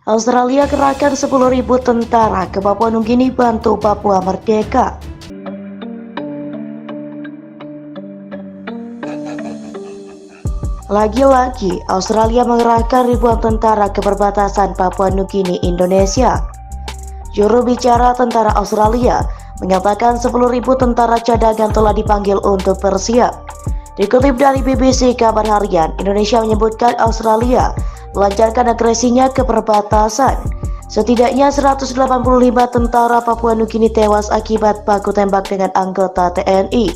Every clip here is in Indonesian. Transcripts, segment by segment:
Australia kerahkan 10.000 tentara ke Papua Nugini bantu Papua merdeka. Lagi-lagi, Australia mengerahkan ribuan tentara ke perbatasan Papua Nugini, Indonesia. Juru bicara tentara Australia menyatakan 10.000 tentara cadangan telah dipanggil untuk bersiap. Dikutip dari BBC Kabar Harian, Indonesia menyebutkan Australia melancarkan agresinya ke perbatasan. Setidaknya 185 tentara Papua Nugini tewas akibat baku tembak dengan anggota TNI.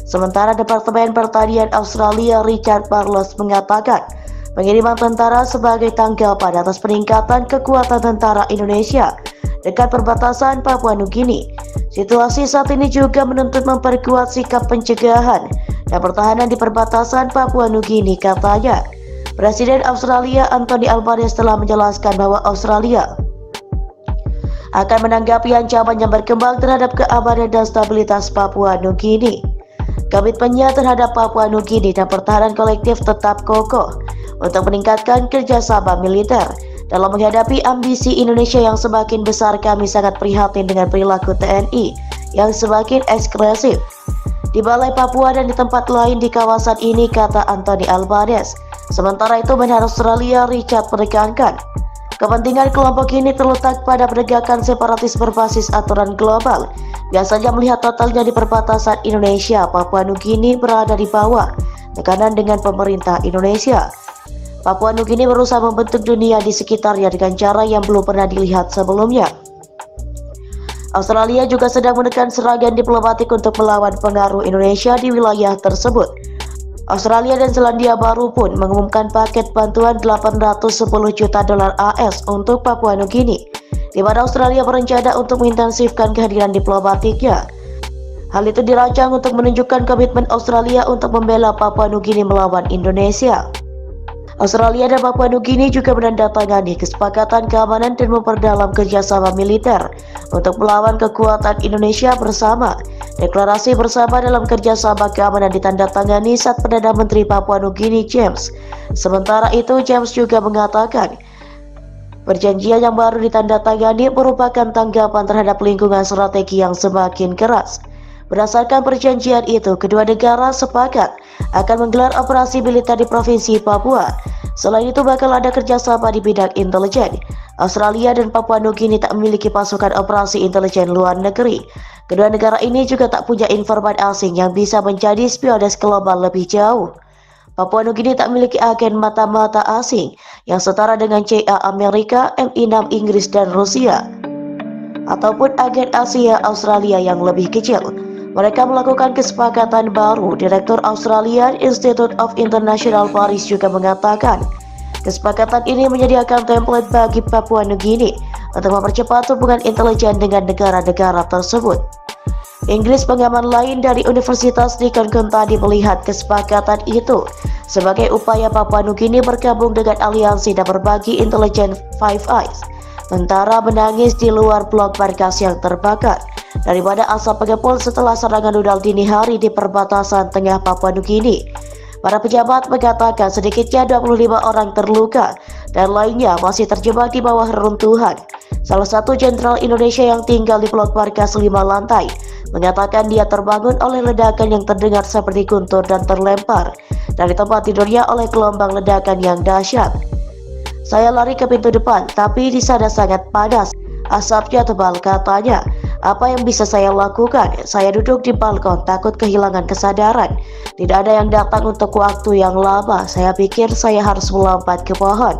Sementara Departemen Pertanian Australia Richard Marles mengatakan pengiriman tentara sebagai tanggapan atas peningkatan kekuatan tentara Indonesia dekat perbatasan Papua Nugini. Situasi saat ini juga menuntut memperkuat sikap pencegahan dan pertahanan di perbatasan Papua Nugini, katanya. Presiden Australia Anthony Albanese telah menjelaskan bahwa Australia akan menanggapi ancaman yang berkembang terhadap keamanan dan stabilitas Papua Nugini. Komitmennya terhadap Papua Nugini dan pertahanan kolektif tetap kokoh untuk meningkatkan kerjasama militer. Dalam menghadapi ambisi Indonesia yang semakin besar, kami sangat prihatin dengan perilaku TNI yang semakin agresif di Balai Papua dan di tempat lain di kawasan ini, kata Anthony Albanese. Sementara itu, Menhan Australia Richard menekankan kepentingan kelompok ini terletak pada penegakan separatis berbasis aturan global. Biasanya melihat totalnya di perbatasan Indonesia, Papua Nugini berada di bawah tekanan dengan pemerintah Indonesia. Papua Nugini berusaha membentuk dunia di sekitarnya dengan cara yang belum pernah dilihat sebelumnya. Australia juga sedang menekan serangan diplomatik untuk melawan pengaruh Indonesia di wilayah tersebut. Australia dan Selandia Baru pun mengumumkan paket bantuan 810 juta dolar AS untuk Papua Nugini, di mana Australia berencana untuk mengintensifkan kehadiran diplomatiknya. Hal itu dirancang untuk menunjukkan komitmen Australia untuk membela Papua Nugini melawan Indonesia. Australia dan Papua Nugini juga menandatangani kesepakatan keamanan dan memperdalam kerjasama militer untuk melawan kekuatan Indonesia bersama. Deklarasi bersama dalam kerjasama keamanan ditandatangani saat Perdana Menteri Papua Nugini James. Sementara itu, James juga mengatakan perjanjian yang baru ditandatangani merupakan tanggapan terhadap lingkungan strategi yang semakin keras. Berdasarkan perjanjian itu, kedua negara sepakat akan menggelar operasi militer di Provinsi Papua. Selain itu, bakal ada kerjasama di bidang intelijen. Australia dan Papua Nugini tak memiliki pasukan operasi intelijen luar negeri. Kedua negara ini juga tak punya informan asing yang bisa menjadi spiones global lebih jauh. Papua Nugini tak memiliki agen mata-mata asing yang setara dengan CIA Amerika, MI6 Inggris dan Rusia, ataupun agen Asia Australia yang lebih kecil. Mereka melakukan kesepakatan baru. Direktur Australian Institute of International Paris juga mengatakan kesepakatan ini menyediakan template bagi Papua Nugini untuk mempercepat hubungan intelijen dengan negara-negara tersebut. Inggris, pengaman lain dari Universitas Deakin tadi, melihat kesepakatan itu sebagai upaya Papua Nugini bergabung dengan aliansi dan berbagi intelijen Five Eyes. Tentara menangis di luar blok markas yang terbakar daripada asap pengepul setelah serangan rudal dini hari di perbatasan tengah Papua Nugini. Para pejabat mengatakan sedikitnya 25 orang terluka dan lainnya masih terjebak di bawah reruntuhan. Salah satu jenderal Indonesia yang tinggal di blok markas 5 lantai mengatakan dia terbangun oleh ledakan yang terdengar seperti guntur dan terlempar dari tempat tidurnya oleh gelombang ledakan yang dahsyat. Saya lari ke pintu depan, tapi di sana sangat panas. Asapnya tebal, katanya. Apa yang bisa saya lakukan? Saya duduk di balkon, takut kehilangan kesadaran. Tidak ada yang datang untuk waktu yang lama. Saya pikir saya harus melompat ke pohon.